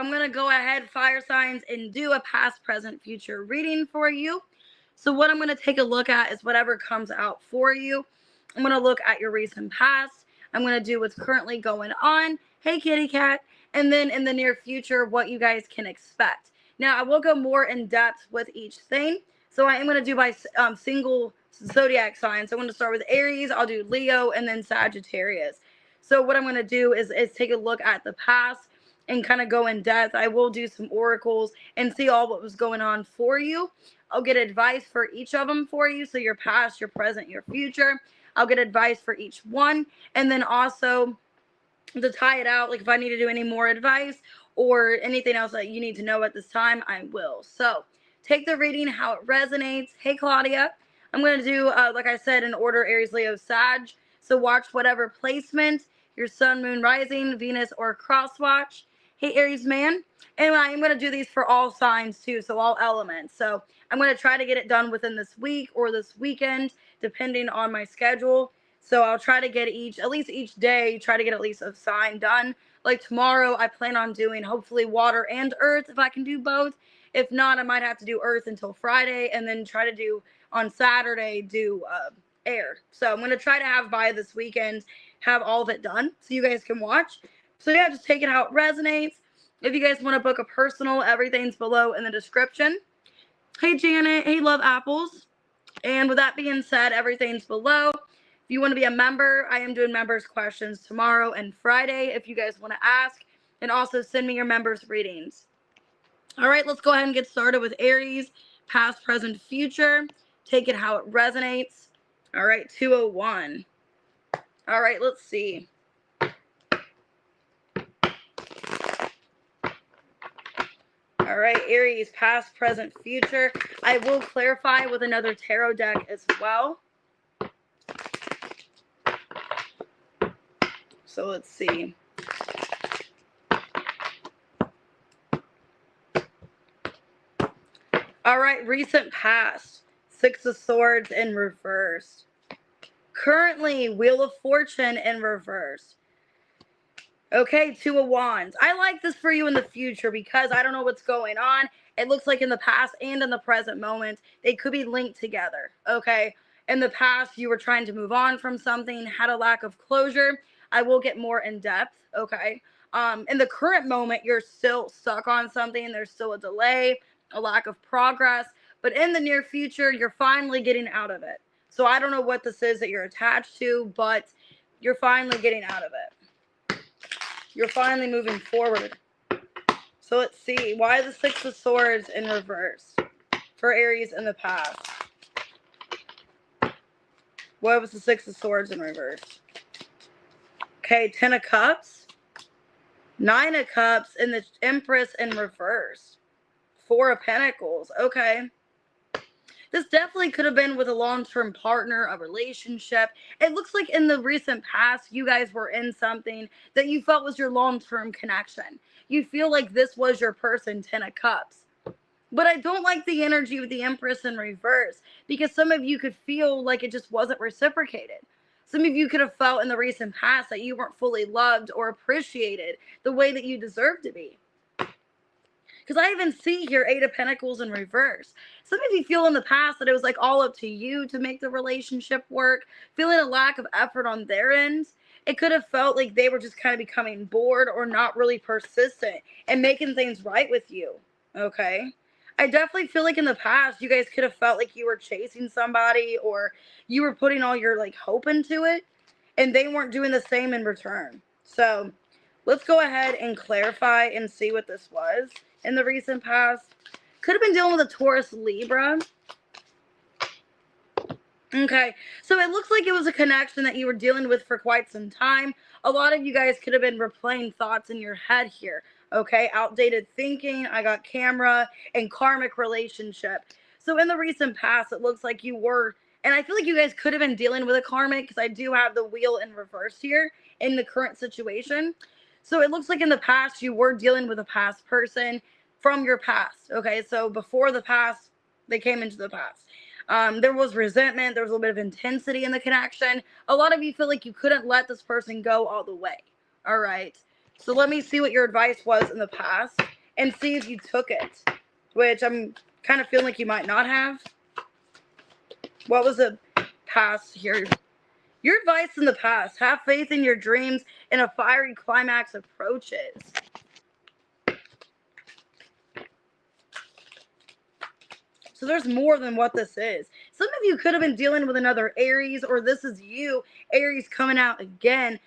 I'm going to go ahead, fire signs, and do a past, present, future reading for you. So what I'm going to take a look at is whatever comes out for you. I'm going to look at your recent past. I'm going to do what's currently going on. Hey, kitty cat. And then in the near future, what you guys can expect. Now, I will go more in depth with each thing. So I am going to do by single zodiac signs. So I'm going to start with Aries. I'll do Leo and then Sagittarius. So what I'm going to do is take a look at the past and kind of go in depth. I will do some oracles and see all what was going on for you. I'll get advice for each of them for you. So your past, your present, your future. I'll get advice for each one. And then also to tie it out, like if I need to do any more advice or anything else that you need to know at this time, I will. So take the reading how it resonates. Hey, Claudia. I'm going to do, like I said, in order Aries, Leo, Sag. So watch whatever placement, your sun, moon, rising, Venus, or cross watch. Hey, Aries man. And I am going to do these for all signs too, so all elements. So I'm going to try to get it done within this week or this weekend, depending on my schedule. So I'll try to get at least each day, try to get at least a sign done. Like tomorrow, I plan on doing hopefully water and earth if I can do both. If not, I might have to do earth until Friday and then try to do on Saturday, do air. So I'm going to try to have by this weekend, have all of it done so you guys can watch. So yeah, just take it how it resonates. If you guys want to book a personal, everything's below in the description. Hey, Janet. Hey, Love Apples. And with that being said, everything's below. If you want to be a member, I am doing members questions tomorrow and Friday if you guys want to ask. And also send me your members readings. All right, let's go ahead and get started with Aries, past, present, future. Take it how it resonates. All right, 201. All right, let's see. All right, Aries, past, present, future. I will clarify with another tarot deck as well. So let's see. All right, recent past. Six of Swords in reverse. Currently, Wheel of Fortune in reverse. Okay, Two of Wands. I like this for you in the future because I don't know what's going on. It looks like in the past and in the present moment, they could be linked together, okay? In the past, you were trying to move on from something, had a lack of closure. I will get more in depth, okay? In the current moment, you're still stuck on something. There's still a delay, a lack of progress. But in the near future, you're finally getting out of it. So I don't know what this is that you're attached to, but you're finally getting out of it. You're finally moving forward. So let's see. Why the Six of Swords in reverse for Aries in the past? What was the Six of Swords in reverse? Okay, Ten of Cups. Nine of Cups and the Empress in reverse. Four of Pentacles. Okay. This definitely could have been with a long-term partner, a relationship. It looks like in the recent past, you guys were in something that you felt was your long-term connection. You feel like this was your person, Ten of Cups. But I don't like the energy with the Empress in reverse because some of you could feel like it just wasn't reciprocated. Some of you could have felt in the recent past that you weren't fully loved or appreciated the way that you deserve to be. Because I even see here Eight of Pentacles in reverse. Some of you feel in the past that it was like all up to you to make the relationship work, feeling a lack of effort on their end. It could have felt like they were just kind of becoming bored or not really persistent and making things right with you. Okay. I definitely feel like in the past, you guys could have felt like you were chasing somebody or you were putting all your like hope into it and they weren't doing the same in return. So let's go ahead and clarify and see what this was in the recent past. Could have been dealing with a Taurus, Libra. Okay, so it looks like it was a connection that you were dealing with for quite some time. A lot of you guys could have been replaying thoughts in your head here. Okay, outdated thinking, I got camera, and karmic relationship. So in the recent past, it looks like you were, and I feel like you guys could have been dealing with a karmic because I do have the wheel in reverse here in the current situation. So it looks like in the past, you were dealing with a past person from your past. Okay, so before the past, they came into the past. There was resentment. There was a little bit of intensity in the connection. A lot of you feel like you couldn't let this person go all the way. All right. So let me see what your advice was in the past. and see if you took it, which I'm kind of feeling like you might not have. What was the past here? Your advice in the past: have faith in your dreams and a fiery climax approaches. So there's more than what this is. Some of you could have been dealing with another Aries, or this is you, Aries, coming out again.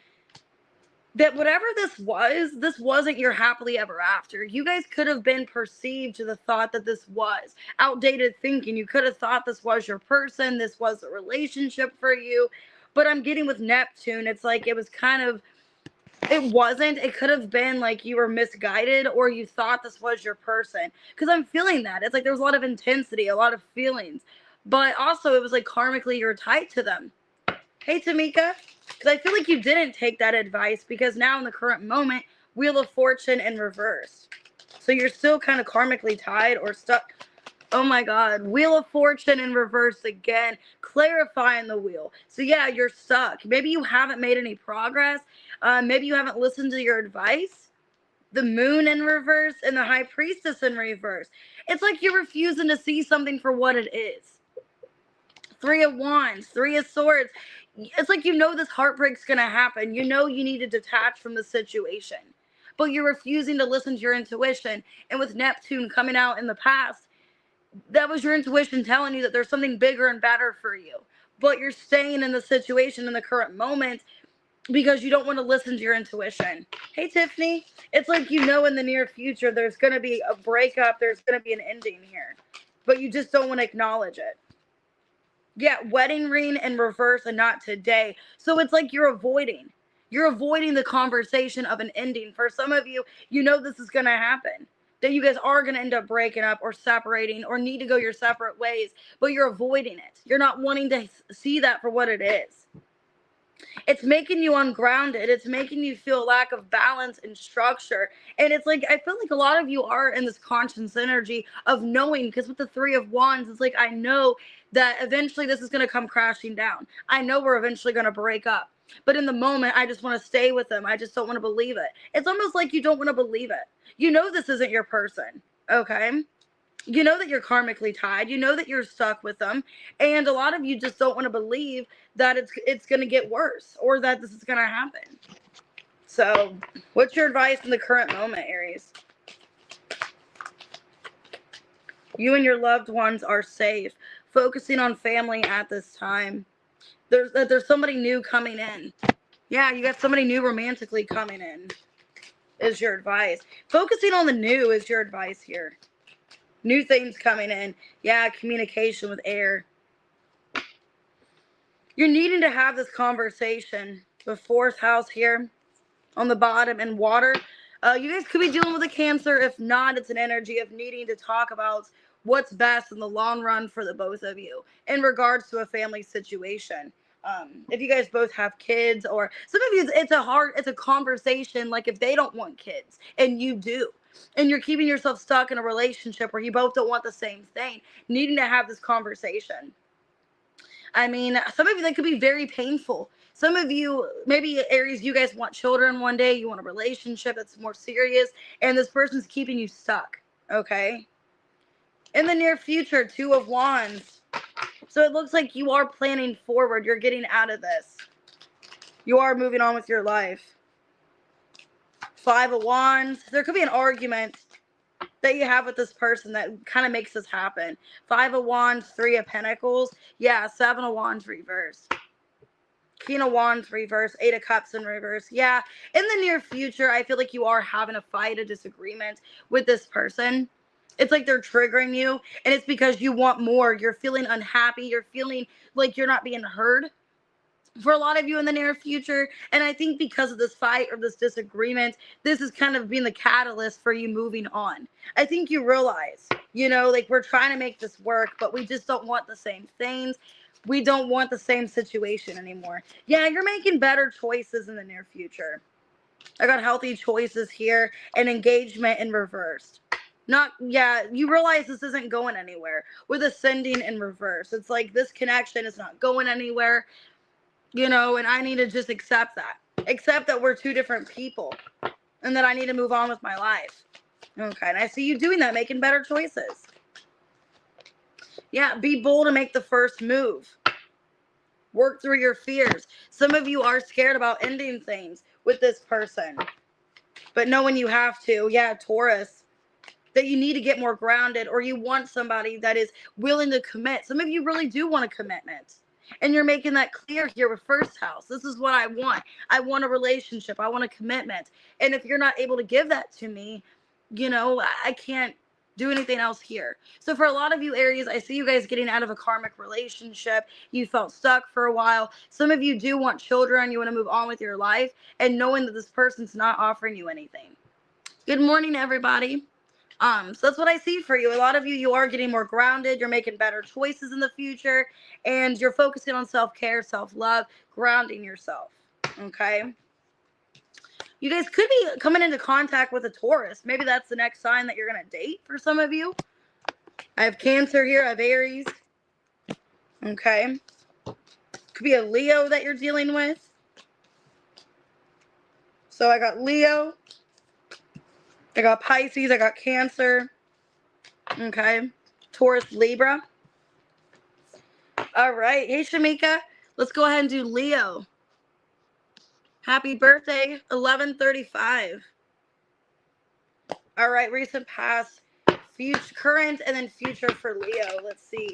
That whatever this wasn't your happily ever after. You guys could have been perceived to the thought that this was outdated thinking. You could have thought this was your person, this was a relationship for you. But I'm getting with Neptune, it's like it was kind of, it wasn't. It could have been like you were misguided, or you thought this was your person. Because I'm feeling that. It's like there was a lot of intensity, a lot of feelings. But also it was like karmically you're tied to them. Hey, Tamika. Because I feel like you didn't take that advice, because now in the current moment, Wheel of Fortune in reverse. So you're still kind of karmically tied or stuck. Oh my God. Wheel of Fortune in reverse again. Clarifying the wheel. So yeah, you're stuck. Maybe you haven't made any progress. Maybe you haven't listened to your advice. The Moon in reverse and the High Priestess in reverse. It's like you're refusing to see something for what it is. Three of Wands, Three of Swords. It's like you know this heartbreak's going to happen. You know you need to detach from the situation. But you're refusing to listen to your intuition. And with Neptune coming out in the past, that was your intuition telling you that there's something bigger and better for you. But you're staying in the situation in the current moment because you don't want to listen to your intuition. Hey, Tiffany. It's like you know in the near future there's going to be a breakup. There's going to be an ending here. But you just don't want to acknowledge it. Yeah, wedding ring in reverse and not today. So it's like you're avoiding. You're avoiding the conversation of an ending. For some of you, you know this is going to happen. That you guys are going to end up breaking up or separating or need to go your separate ways. But you're avoiding it. You're not wanting to see that for what it is. It's making you ungrounded. It's making you feel a lack of balance and structure. And it's like, I feel like a lot of you are in this conscience energy of knowing, because with the Three of Wands, it's like, I know that eventually this is going to come crashing down. I know we're eventually going to break up. But in the moment, I just want to stay with them. I just don't want to believe it. It's almost like you don't want to believe it. You know this isn't your person, okay? You know that you're karmically tied. You know that you're stuck with them. And a lot of you just don't want to believe that it's going to get worse or that this is going to happen. So what's your advice in the current moment, Aries? You and your loved ones are safe. Focusing on family at this time. There's somebody new coming in. Yeah, you got somebody new romantically coming in is your advice. Focusing on the new is your advice here. New things coming in. Yeah, communication with air. You're needing to have this conversation. The fourth house here on the bottom and water. You guys could be dealing with a Cancer. If not, it's an energy of needing to talk about what's best in the long run for the both of you in regards to a family situation. If you guys both have kids, or some of you, it's a conversation. Like if they don't want kids and you do, and you're keeping yourself stuck in a relationship where you both don't want the same thing, needing to have this conversation. I mean, some of you, that could be very painful. Some of you, maybe Aries, you guys want children one day. You want a relationship that's more serious, and this person's keeping you stuck, okay? In the near future, Two of Wands. So it looks like you are planning forward. You're getting out of this. You are moving on with your life. Five of Wands. There could be an argument that you have with this person that kind of makes this happen. Five of Wands, Three of Pentacles. Yeah, Seven of Wands reverse. King of Wands reverse. Eight of Cups in reverse. Yeah, in the near future, I feel like you are having a fight, a disagreement with this person. It's like they're triggering you, and it's because you want more. You're feeling unhappy. You're feeling like you're not being heard for a lot of you in the near future. And I think because of this fight or this disagreement, this is kind of being the catalyst for you moving on. I think you realize, like we're trying to make this work, but we just don't want the same things. We don't want the same situation anymore. Yeah, you're making better choices in the near future. I got healthy choices here and engagement in reversed. You realize this isn't going anywhere with ascending in reverse. It's like this connection is not going anywhere. And I need to just accept that. Accept that we're two different people and that I need to move on with my life. Okay, and I see you doing that, making better choices. Yeah, be bold and make the first move. Work through your fears. Some of you are scared about ending things with this person, but knowing you have to. Yeah, Taurus, that you need to get more grounded, or you want somebody that is willing to commit. Some of you really do want a commitment, and you're making that clear here with first house. This is what I want. I want a relationship. I want a commitment. And if you're not able to give that to me, I can't do anything else here. So for a lot of you Aries, I see you guys getting out of a karmic relationship. You felt stuck for a while. Some of you do want children. You want to move on with your life, and knowing that this person's not offering you anything. Good morning, everybody. So that's what I see for you. A lot of you are getting more grounded. You're making better choices in the future, and you're focusing on self-care, self-love, grounding yourself. Okay. You guys could be coming into contact with a Taurus. Maybe that's the next sign that you're going to date for some of you. I have Cancer here. I have Aries. Okay. Could be a Leo that you're dealing with. So I got Leo. I got Pisces. I got Cancer. Okay. Taurus, Libra. All right. Hey, Shamika. Let's go ahead and do Leo. Happy birthday, 11/35. All right. Recent, past, future, current, and then future for Leo. Let's see.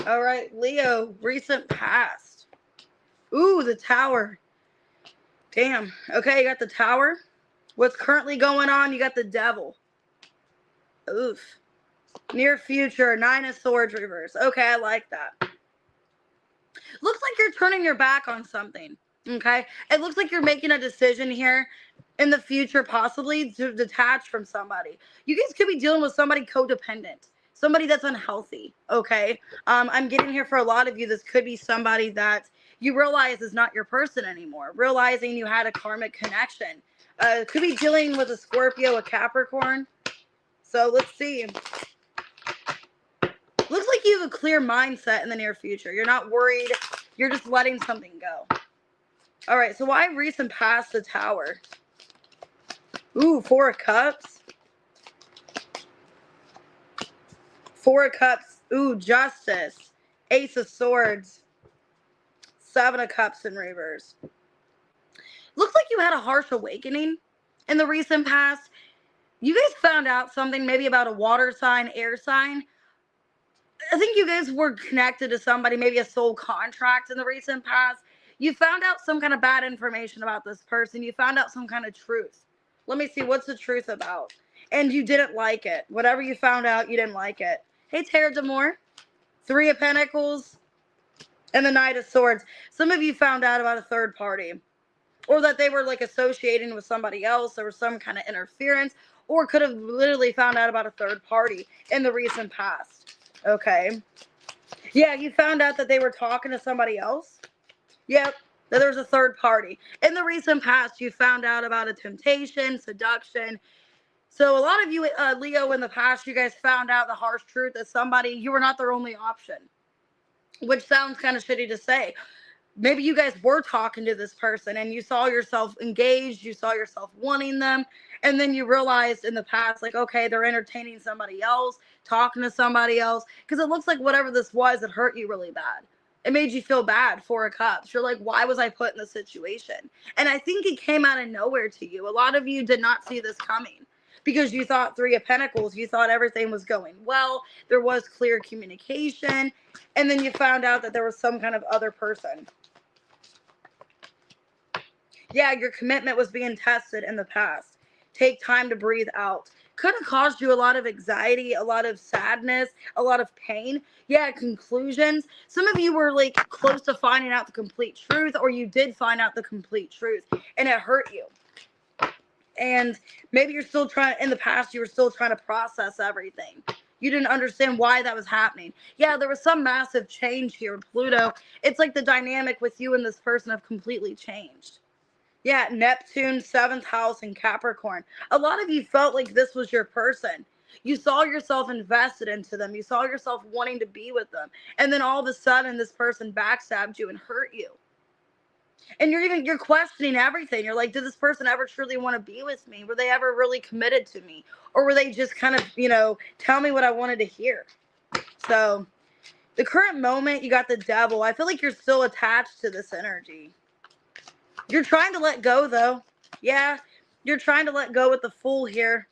All right, Leo, recent, past. Ooh, the Tower. Damn. Okay, you got the Tower. What's currently going on? You got the Devil. Oof. Near future, 9 of Swords reverse. Okay, I like that. Looks like you're turning your back on something. Okay? It looks like you're making a decision here in the future, possibly to detach from somebody. You guys could be dealing with somebody codependent. Somebody that's unhealthy. Okay? I'm getting here for a lot of you. This could be somebody that you realize is not your person anymore. Realizing you had a karmic connection. Could be dealing with a Scorpio, a Capricorn. So let's see. Looks like you have a clear mindset in the near future. You're not worried. You're just letting something go. All right, so why recent past the Tower? Ooh, 4 of Cups. 4 of Cups. Ooh, Justice. Ace of Swords. 7 of Cups in reverse. Looks like you had a harsh awakening in the recent past. You guys found out something maybe about a water sign, air sign. I think you guys were connected to somebody, maybe a soul contract in the recent past. You found out some kind of bad information about this person. You found out some kind of truth. Let me see, what's the truth about? And you didn't like it. Whatever you found out, you didn't like it. Hey, Tara Demore. 3 of Pentacles and the Knight of Swords. Some of you found out about a third party, or that they were like associating with somebody else. There was some kind of interference, or could have literally found out about a third party in the recent past. Okay. Yeah, you found out that they were talking to somebody else. Yep, that there was a third party. In the recent past, you found out about a temptation, seduction. So a lot of you, Leo, in the past, you guys found out the harsh truth that somebody, you were not their only option. Which sounds kind of shitty to say. Maybe you guys were talking to this person and you saw yourself engaged, you saw yourself wanting them, and then you realized in the past, like, okay, they're entertaining somebody else, talking to somebody else, because it looks like whatever this was, it hurt you really bad. It made you feel bad. 4 of Cups. You're like, why was I put in this situation? And I think it came out of nowhere to you. A lot of you did not see this coming because you thought 3 of Pentacles, you thought everything was going well, there was clear communication, and then you found out that there was some kind of other person. Yeah, your commitment was being tested in the past. Take time to breathe out. Could have caused you a lot of anxiety, a lot of sadness, a lot of pain. Yeah, conclusions. Some of you were like close to finding out the complete truth, or you did find out the complete truth and it hurt you. And maybe you're still trying, in the past, you were still trying to process everything. You didn't understand why that was happening. Yeah, there was some massive change here with Pluto. It's like the dynamic with you and this person have completely changed. Yeah, Neptune, 7th house, and Capricorn. A lot of you felt like this was your person. You saw yourself invested into them. You saw yourself wanting to be with them. And then all of a sudden, this person backstabbed you and hurt you. And you're questioning everything. You're like, did this person ever truly want to be with me? Were they ever really committed to me? Or were they just kind of, tell me what I wanted to hear? So the current moment, you got the Devil. I feel like you're still attached to this energy. You're trying to let go, though. Yeah, you're trying to let go with the Fool here.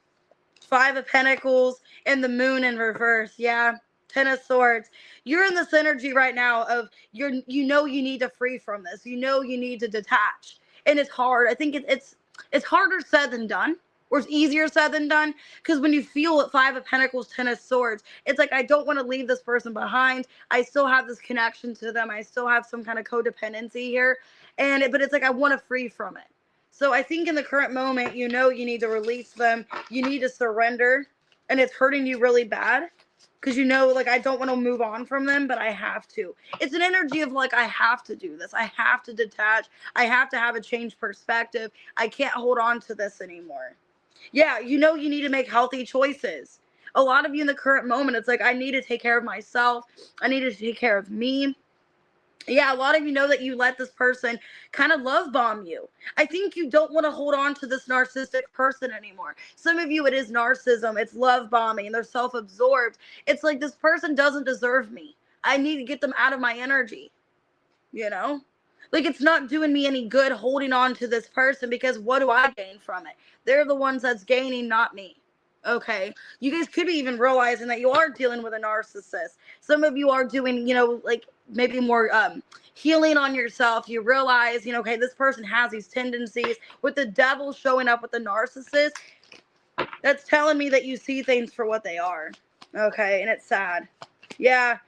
5 of Pentacles and the Moon in reverse. Yeah, 10 of Swords. You're in this energy right now of you need to free from this. You need to detach. And it's hard. I think it's harder said than done. Or it's easier said than done. Because when you feel it, 5 of Pentacles, 10 of Swords, it's like, I don't want to leave this person behind. I still have this connection to them. I still have some kind of codependency here. But it's like, I want to free from it. So I think in the current moment, you need to release them. You need to surrender. And it's hurting you really bad. Because I don't want to move on from them, but I have to. It's an energy of I have to do this. I have to detach. I have to have a changed perspective. I can't hold on to this anymore. Yeah, you need to make healthy choices. A lot of you in the current moment, it's like, I need to take care of myself. I need to take care of me. Yeah, a lot of you know that you let this person kind of love bomb you. I think you don't want to hold on to this narcissistic person anymore. Some of you, it is narcissism. It's love bombing. And they're self-absorbed. It's like, this person doesn't deserve me. I need to get them out of my energy. It's not doing me any good holding on to this person, because what do I gain from it? They're the ones that's gaining, not me. Okay, you guys could be even realizing that you are dealing with a narcissist. Some of you are doing, maybe more healing on yourself. You realize, okay, this person has these tendencies. With the Devil showing up with the narcissist, that's telling me that you see things for what they are. Okay, and it's sad. Yeah,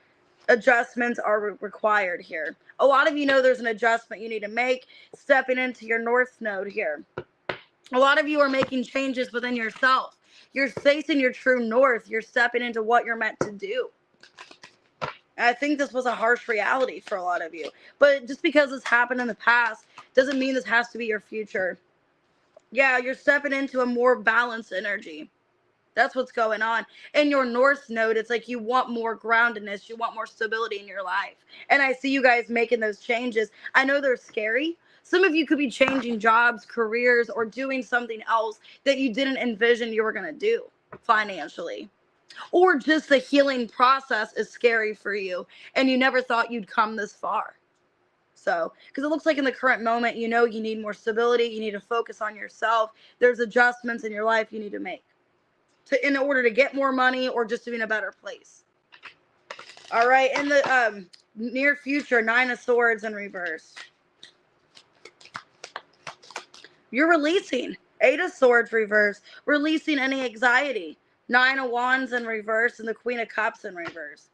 adjustments are required here. A lot of you know there's an adjustment you need to make, stepping into your North Node here. A lot of you are making changes within yourself. You're facing your true north. You're stepping into what you're meant to do. I think this was a harsh reality for a lot of you. But just because this happened in the past doesn't mean this has to be your future. Yeah, you're stepping into a more balanced energy. That's what's going on. In your North Node, it's like you want more groundedness. You want more stability in your life. And I see you guys making those changes. I know they're scary. Some of you could be changing jobs, careers, or doing something else that you didn't envision you were going to do financially. Or just the healing process is scary for you and you never thought you'd come this far. So, because it looks like in the current moment, you need more stability. You need to focus on yourself. There's adjustments in your life you need to make in order to get more money or just to be in a better place. All right. In the near future, 9 of Swords in reverse. You're releasing 8 of Swords reverse, releasing any anxiety. 9 of Wands in reverse and the Queen of Cups in reverse.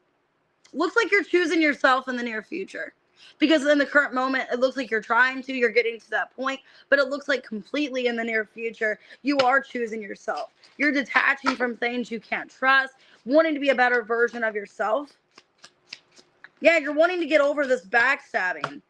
Looks like you're choosing yourself in the near future. Because in the current moment, it looks like you're getting to that point, but it looks like completely in the near future, you are choosing yourself. You're detaching from things you can't trust, wanting to be a better version of yourself. Yeah, you're wanting to get over this backstabbing.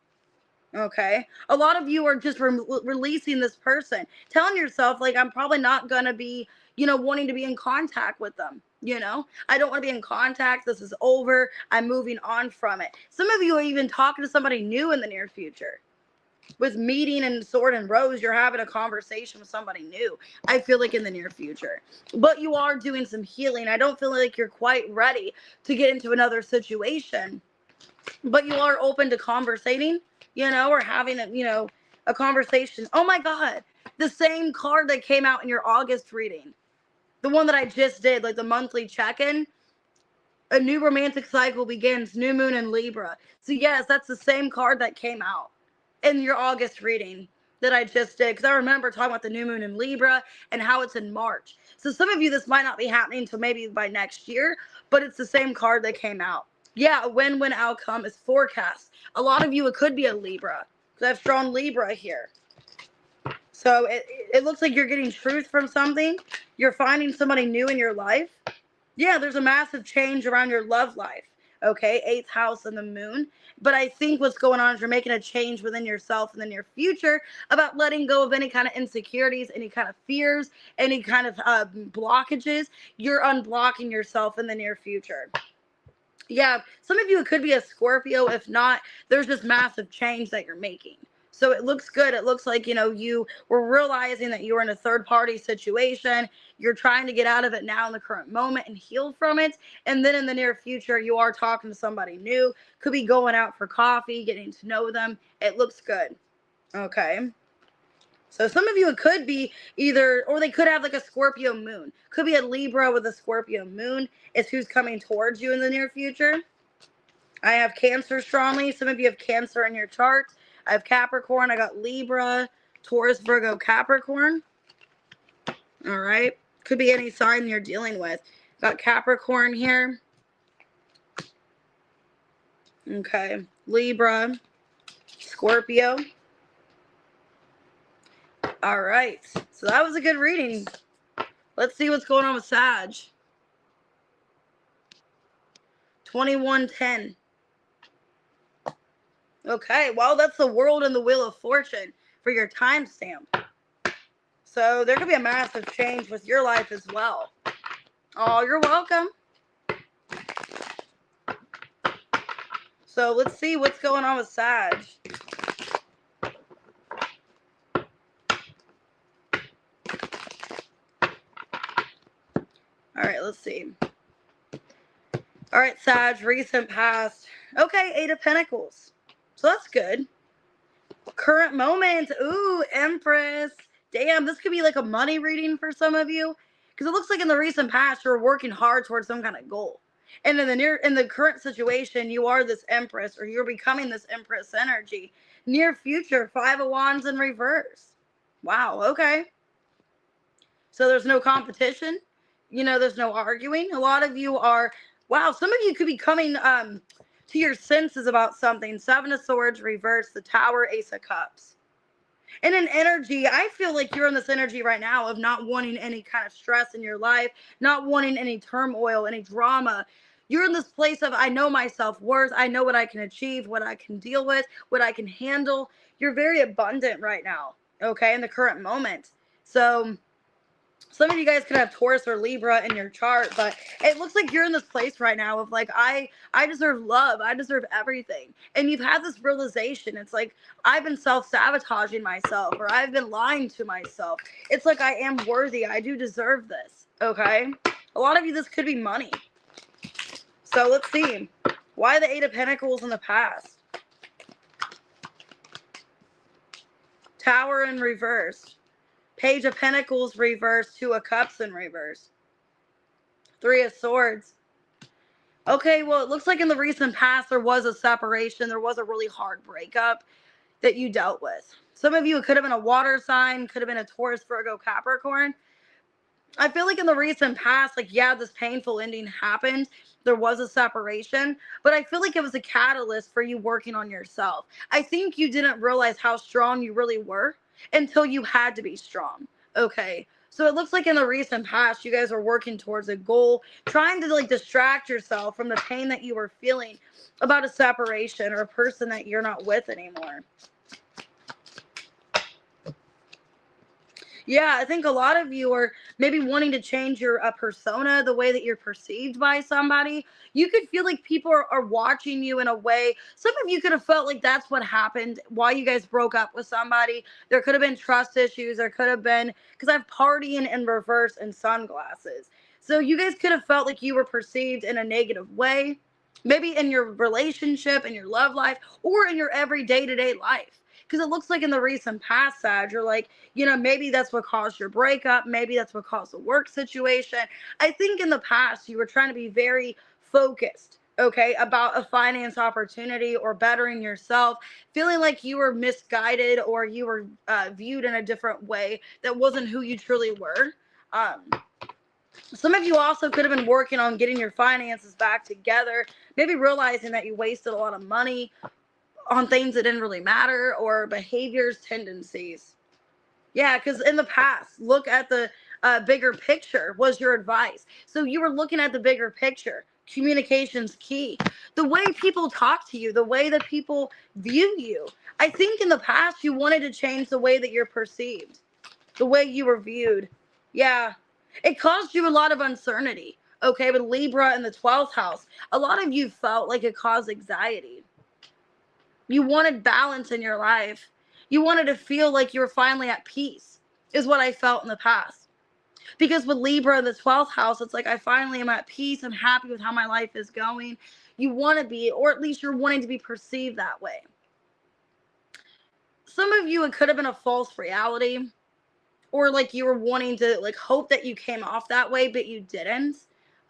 Okay, a lot of you are just releasing this person, telling yourself, I'm probably not gonna be, wanting to be in contact with them. I don't want to be in contact. This is over. I'm moving on from it. Some of you are even talking to somebody new in the near future. With meeting and Sword and Rose, you're having a conversation with somebody new. I feel like in the near future, but you are doing some healing. I don't feel like you're quite ready to get into another situation, but you are open to conversating. Or having a conversation. Oh my God, the same card that came out in your August reading, the one that I just did, the monthly check-in. A new romantic cycle begins, new moon in Libra. So yes, that's the same card that came out in your August reading that I just did, because I remember talking about the new moon in Libra and how it's in March. So some of you, this might not be happening until maybe by next year, but it's the same card that came out. Yeah, a win-win outcome is forecast. A lot of you, it could be a Libra, because I've drawn Libra here. So it looks like you're getting truth from something. You're finding somebody new in your life. Yeah, there's a massive change around your love life. Okay, 8th house and the moon. But I think what's going on is you're making a change within yourself in the near future about letting go of any kind of insecurities, any kind of fears, any kind of blockages. You're unblocking yourself in the near future. Yeah, some of you, it could be a Scorpio. If not, there's just massive change that you're making. So it looks good. It looks like, you were realizing that you were in a third party situation. You're trying to get out of it now in the current moment and heal from it. And then in the near future, you are talking to somebody new. Could be going out for coffee, getting to know them. It looks good. Okay. So some of you, it could be either, or they could have like a Scorpio moon. Could be a Libra with a Scorpio moon is who's coming towards you in the near future. I have Cancer strongly. Some of you have Cancer in your chart. I have Capricorn. I got Libra, Taurus, Virgo, Capricorn. All right. Could be any sign you're dealing with. Got Capricorn here. Okay. Libra, Scorpio. All right. So that was a good reading. Let's see what's going on with Sag. 2110. Okay, well, that's the World and the Wheel of Fortune for your timestamp. So there could be a massive change with your life as well. Oh, you're welcome. So let's see what's going on with Sag. All right, let's see. All right, Sag, recent past. Okay, 8 of Pentacles. So that's good. Current moment. Ooh, Empress. Damn, this could be like a money reading for some of you. Because it looks like in the recent past, you're working hard towards some kind of goal. And in the current situation, you are this Empress, or you're becoming this Empress energy. Near future, 5 of Wands in reverse. Wow, okay. So there's no competition. There's no arguing. A lot of you are, wow, some of you could be coming to your senses about something. 7 of Swords, reverse, the Tower, Ace of Cups. And in energy, I feel like you're in this energy right now of not wanting any kind of stress in your life, not wanting any turmoil, any drama. You're in this place of, I know my self-worth. I know what I can achieve, what I can deal with, what I can handle. You're very abundant right now, okay, in the current moment. So some of you guys could have Taurus or Libra in your chart, but it looks like you're in this place right now of like, I deserve love. I deserve everything. And you've had this realization. It's like, I've been self-sabotaging myself, or I've been lying to myself. It's like, I am worthy. I do deserve this. Okay. A lot of you, this could be money. So let's see. Why the 8 of Pentacles in the past? Tower in reverse. Page of Pentacles reverse, 2 of Cups in reverse. 3 of Swords. Okay, well, it looks like in the recent past there was a separation. There was a really hard breakup that you dealt with. Some of you, it could have been a water sign, could have been a Taurus, Virgo, Capricorn. I feel like in the recent past, like, yeah, this painful ending happened. There was a separation, but I feel like it was a catalyst for you working on yourself. I think you didn't realize how strong you really were until you had to be strong. Okay. So it looks like in the recent past, you guys are working towards a goal, trying to like distract yourself from the pain that you were feeling about a separation or a person that you're not with anymore. Yeah, I think a lot of you are maybe wanting to change your persona, the way that you're perceived by somebody. You could feel like people are watching you in a way. Some of you could have felt like that's what happened while you guys broke up with somebody. There could have been trust issues. There could have been, because I've partying in reverse and sunglasses. So you guys could have felt like you were perceived in a negative way, maybe in your relationship, in your love life, or in your everyday to day life. Because it looks like in the recent past, Sag, you're like, maybe that's what caused your breakup. Maybe that's what caused the work situation. I think in the past, you were trying to be very focused, okay, about a finance opportunity or bettering yourself, feeling like you were misguided or you were viewed in a different way that wasn't who you truly were. Some of you also could have been working on getting your finances back together, maybe realizing that you wasted a lot of money on things that didn't really matter, or behaviors, tendencies. Yeah, because in the past, look at the bigger picture was your advice. So you were looking at the bigger picture. Communication's key. The way people talk to you, the way that people view you. I think in the past you wanted to change the way that you're perceived, the way you were viewed. Yeah. It caused you a lot of uncertainty. Okay, with Libra in the 12th house, a lot of you felt like it caused anxiety. You wanted balance in your life. You wanted to feel like you were finally at peace, is what I felt in the past. Because with Libra in the 12th house, it's like I finally am at peace. I'm happy with how my life is going. You want to be, or at least you're wanting to be perceived that way. Some of you, it could have been a false reality, or like you were wanting to like hope that you came off that way, but you didn't.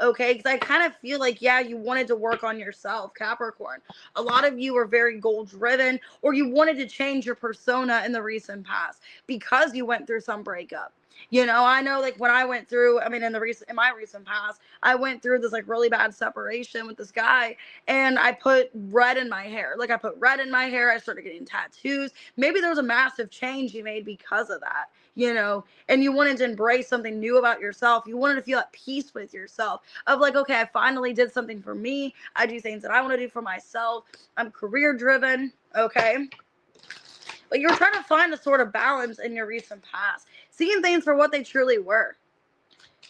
Okay, because I kind of feel like, yeah, you wanted to work on yourself, Capricorn. A lot of you are very goal driven, or you wanted to change your persona in the recent past because you went through some breakup. You know, I know like when I went through, I mean, in my recent past, I went through this like really bad separation with this guy, and I put red in my hair. Like I put red in my hair. I started getting tattoos. Maybe there was a massive change you made because of that, you know, and you wanted to embrace something new about yourself. You wanted to feel at peace with yourself of like, okay, I finally did something for me. I do things that I want to do for myself. I'm career driven. Okay. But you're trying to find a sort of balance in your recent past, seeing things for what they truly were.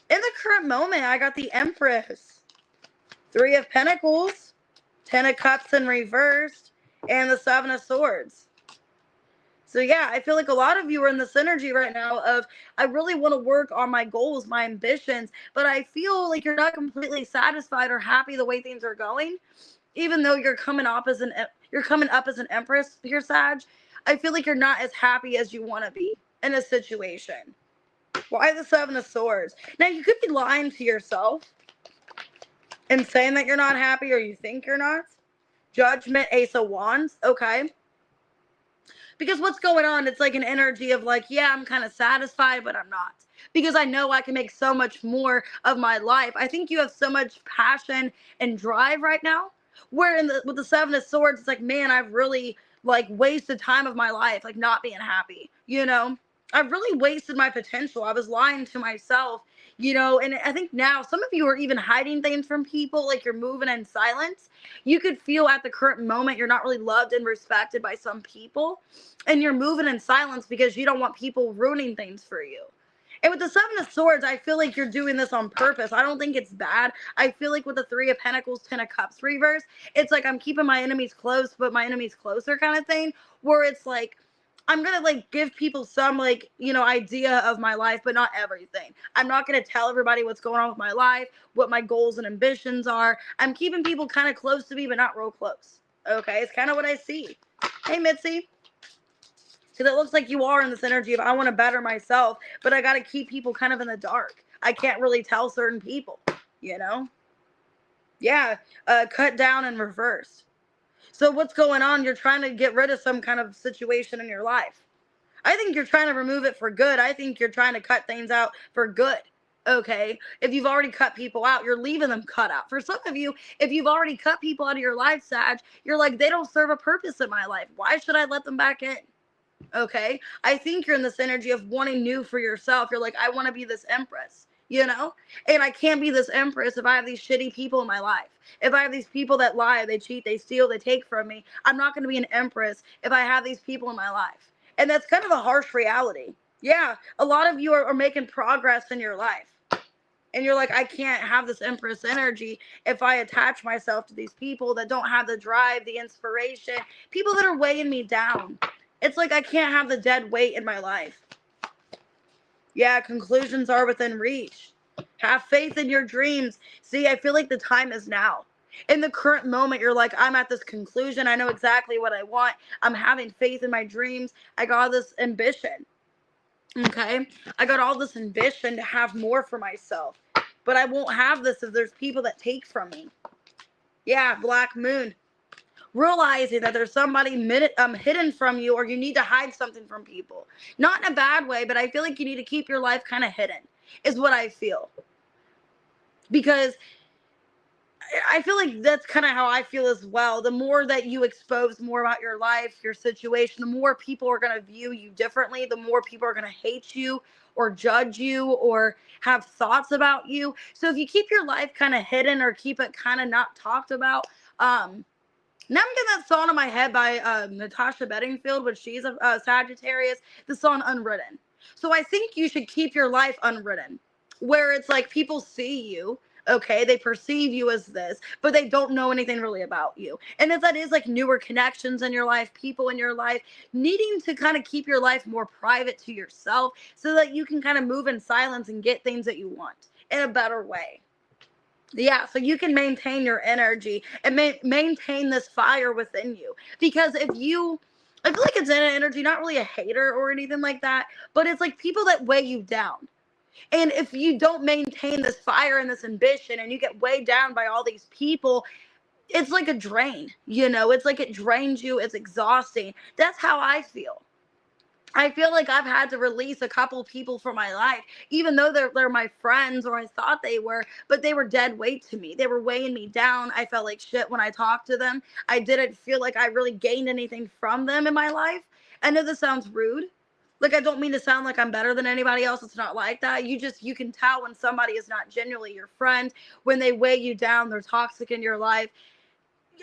In the current moment, I got the Empress, 3 of Pentacles, 10 of Cups in reversed, and the 7 of Swords. So yeah, I feel like a lot of you are in this energy right now of, I really want to work on my goals, my ambitions, but I feel like you're not completely satisfied or happy the way things are going, even though you're coming up as an Empress here, Sag. I feel like you're not as happy as you want to be in a situation. Why the 7 of Swords? Now, you could be lying to yourself and saying that you're not happy, or you think you're not. Judgment, Ace of Wands. Okay. Because what's going on, it's like an energy of like, yeah, I'm kind of satisfied, but I'm not. Because I know I can make so much more of my life. I think you have so much passion and drive right now. Where with the 7 of Swords, it's like, man, I've really like wasted time of my life, like not being happy, you know? I've really wasted my potential. I was lying to myself, you know, and I think now some of you are even hiding things from people, like you're moving in silence. You could feel at the current moment you're not really loved and respected by some people, and you're moving in silence because you don't want people ruining things for you. And with the 7 of Swords, I feel like you're doing this on purpose. I don't think it's bad. I feel like with the 3 of Pentacles, 10 of Cups reverse, it's like I'm keeping my enemies close, but my enemies closer kind of thing, where it's like, I'm going to like give people some like, you know, idea of my life, but not everything. I'm not going to tell everybody what's going on with my life, what my goals and ambitions are. I'm keeping people kind of close to me, but not real close. Okay, it's kind of what I see. Hey, Mitzi. Because it looks like you are in this energy of I want to better myself, but I got to keep people kind of in the dark. I can't really tell certain people, you know? Yeah, cut down and reverse. So what's going on? You're trying to get rid of some kind of situation in your life. I think you're trying to remove it for good. I think you're trying to cut things out for good. Okay. If you've already cut people out, you're leaving them cut out. For some of you, if you've already cut people out of your life, Sag, you're like, they don't serve a purpose in my life. Why should I let them back in? Okay. I think you're in this energy of wanting new for yourself. You're like, I want to be this Empress, you know? And I can't be this Empress if I have these shitty people in my life. If I have these people that lie, they cheat, they steal, they take from me. I'm not going to be an Empress if I have these people in my life. And that's kind of a harsh reality. Yeah. A lot of you are making progress in your life. And you're like, I can't have this Empress energy if I attach myself to these people that don't have the drive, the inspiration, people that are weighing me down. It's like I can't have the dead weight in my life. Yeah, conclusions are within reach. Have faith in your dreams. See, I feel like the time is now. In the current moment, you're like, I'm at this conclusion. I know exactly what I want. I'm having faith in my dreams. I got this ambition. Okay? I got all this ambition to have more for myself. But I won't have this if there's people that take from me. Yeah, Black Moon. Realizing that there's somebody hidden from you, or you need to hide something from people. Not in a bad way, but I feel like you need to keep your life kind of hidden, is what I feel. Because I feel like that's kind of how I feel as well. The more that you expose more about your life, your situation, the more people are going to view you differently, the more people are going to hate you or judge you or have thoughts about you. So if you keep your life kind of hidden or keep it kind of not talked about, now I'm getting that song in my head by Natasha Bedingfield, which she's a Sagittarius, the song Unwritten. So I think you should keep your life unwritten, where it's like people see you, okay, they perceive you as this, but they don't know anything really about you. And if that is like newer connections in your life, people in your life, needing to kind of keep your life more private to yourself so that you can kind of move in silence and get things that you want in a better way. Yeah, so you can maintain your energy and maintain this fire within you. Because if you, I feel like it's an energy, not really a hater or anything like that, but it's like people that weigh you down. And if you don't maintain this fire and this ambition and you get weighed down by all these people, it's like a drain, it's like it drains you, it's exhausting. That's how I feel. I feel like I've had to release a couple people from my life, even though they're my friends or I thought they were, but they were dead weight to me. They were weighing me down. I felt like shit when I talked to them. I didn't feel like I really gained anything from them in my life. I know this sounds rude. Like, I don't mean to sound like I'm better than anybody else. It's not like that. You can tell when somebody is not genuinely your friend, when they weigh you down, they're toxic in your life.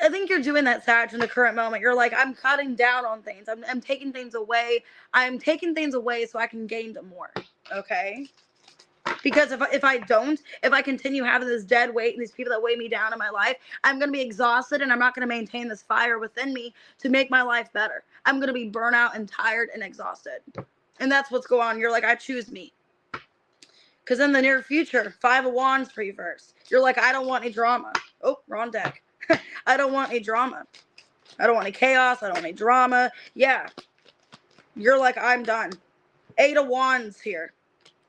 I think you're doing that, Sag, in the current moment. You're like, I'm cutting down on things. I'm taking things away. I'm taking things away so I can gain them more. Okay? Because if I continue having this dead weight and these people that weigh me down in my life, I'm going to be exhausted and I'm not going to maintain this fire within me to make my life better. I'm going to be burnt out and tired and exhausted. And that's what's going on. You're like, I choose me. Because in the near future, 5 of Wands reverse. You're like, I don't want any drama. Oh, wrong deck. I don't want any drama. I don't want any chaos. I don't want any drama. Yeah. You're like, I'm done. 8 of Wands here.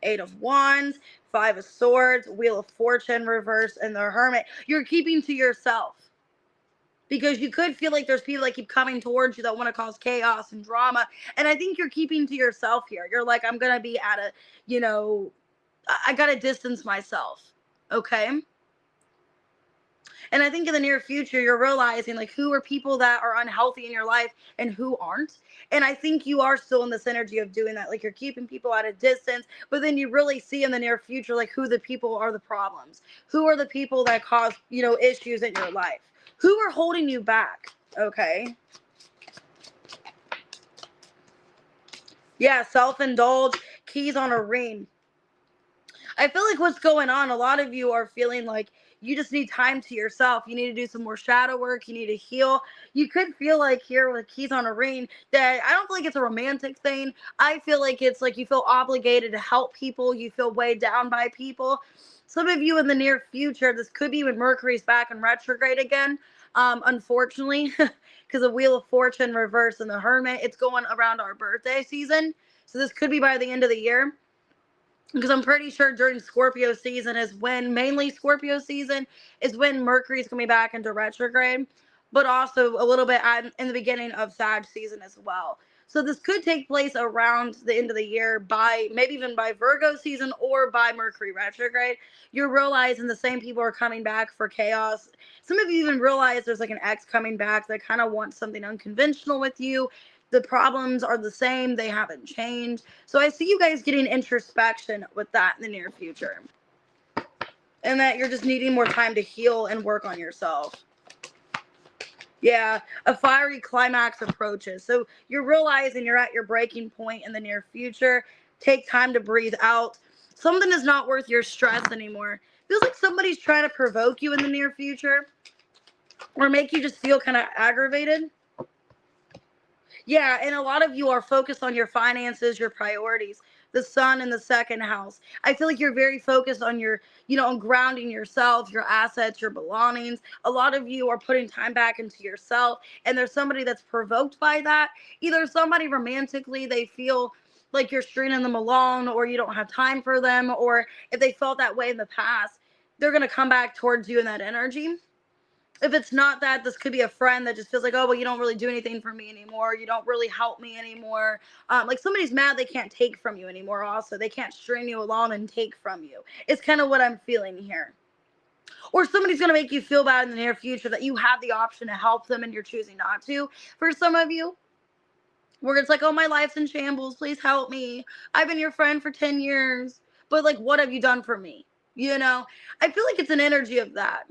8 of Wands, 5 of Swords, Wheel of Fortune reverse, and the Hermit. You're keeping to yourself. Because you could feel like there's people that keep coming towards you that want to cause chaos and drama. And I think you're keeping to yourself here. You're like, I'm going to be at I got to distance myself. Okay? And I think in the near future, you're realizing like who are people that are unhealthy in your life and who aren't. And I think you are still in this energy of doing that. Like you're keeping people at a distance, but then you really see in the near future, like who the people are the problems, who are the people that cause, issues in your life, who are holding you back. Okay. Yeah. Self-indulge, keys on a ring. I feel like what's going on, a lot of you are feeling like you just need time to yourself. You need to do some more shadow work. You need to heal. You could feel like here with keys on a ring that I don't feel like it's a romantic thing. I feel like it's like you feel obligated to help people. You feel weighed down by people. Some of you in the near future, this could be when Mercury's back in retrograde again. Unfortunately, because the Wheel of Fortune reverse and the Hermit, it's going around our birthday season. So this could be by the end of the year. Because I'm pretty sure during Scorpio season mainly Scorpio season is when Mercury's coming back into retrograde, but also a little bit in the beginning of Sag season as well. So this could take place around the end of the year maybe even by Virgo season or by Mercury retrograde. You're realizing the same people are coming back for chaos. Some of you even realize there's like an ex coming back that kind of wants something unconventional with you. The problems are the same. They haven't changed. So I see you guys getting introspection with that in the near future. And that you're just needing more time to heal and work on yourself. Yeah, a fiery climax approaches. So you're realizing you're at your breaking point in the near future. Take time to breathe out. Something is not worth your stress anymore. Feels like somebody's trying to provoke you in the near future or make you just feel kind of aggravated. Yeah, and a lot of you are focused on your finances, your priorities, the sun in the second house. I feel like you're very focused on on grounding yourself, your assets, your belongings. A lot of you are putting time back into yourself, and there's somebody that's provoked by that. Either somebody romantically, they feel like you're stringing them along, or you don't have time for them, or if they felt that way in the past, they're going to come back towards you in that energy. If it's not that, this could be a friend that just feels like, oh, well, you don't really do anything for me anymore. You don't really help me anymore. Like somebody's mad they can't take from you anymore also. They can't string you along and take from you. It's kind of what I'm feeling here. Or somebody's going to make you feel bad in the near future that you have the option to help them and you're choosing not to. For some of you, where it's like, oh, my life's in shambles, please help me. I've been your friend for 10 years, but like, what have you done for me? You know, I feel like it's an energy of that.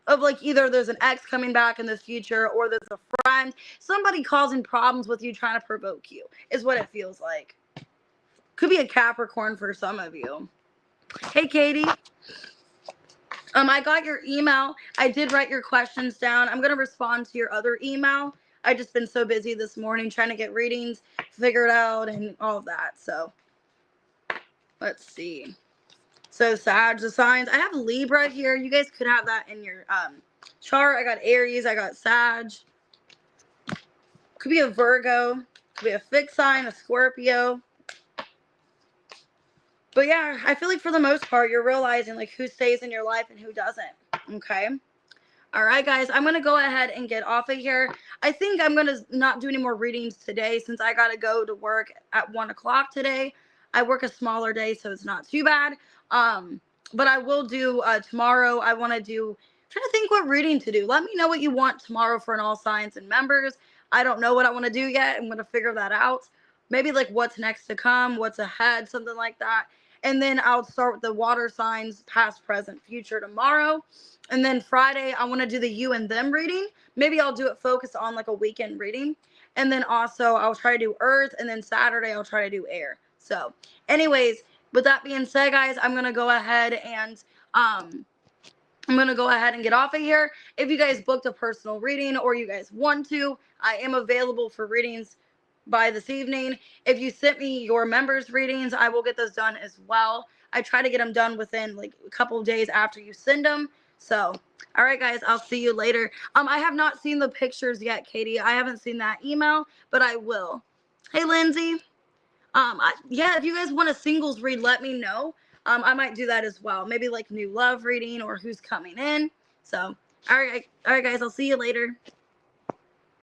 Of like, either there's an ex coming back in the future, or there's a friend, somebody causing problems with you, trying to provoke you, is what it feels like. Could be a Capricorn for some of you. Hey, Katie. I got your email. I did write your questions down. I'm going to respond to your other email. I just been so busy this morning trying to get readings figured out and all of that. So let's see. So Sag, the signs. I have Libra here. You guys could have that in your chart. I got Aries. I got Sag. Could be a Virgo. Could be a fixed sign, a Scorpio. But yeah, I feel like for the most part, you're realizing like who stays in your life and who doesn't. Okay. All right, guys, I'm going to go ahead and get off of here. I think I'm going to not do any more readings today since I got to go to work at 1 o'clock today. I work a smaller day, so it's not too bad. But I will do tomorrow. I want to do, I'm trying to think what reading to do. Let me know what you want tomorrow for an all signs and members. I don't know what I want to do yet. I'm going to figure that out. Maybe like what's next to come, what's ahead, something like that. And then I'll start with the water signs, past, present, future tomorrow. And then Friday, I want to do the you and them reading. Maybe I'll do it focused on like a weekend reading. And then also I'll try to do earth. And then Saturday, I'll try to do air. So anyways, with that being said, guys, I'm going to go ahead and get off of here. If you guys booked a personal reading or you guys want to, I am available for readings by this evening. If you sent me your members readings, I will get those done as well. I try to get them done within like a couple of days after you send them. So, all right, guys, I'll see you later. I have not seen the pictures yet, Katie. I haven't seen that email, but I will. Hey, Lindsay. Yeah, if you guys want a singles read, let me know. I might do that as well. Maybe like new love reading or who's coming in. So, all right, guys, I'll see you later.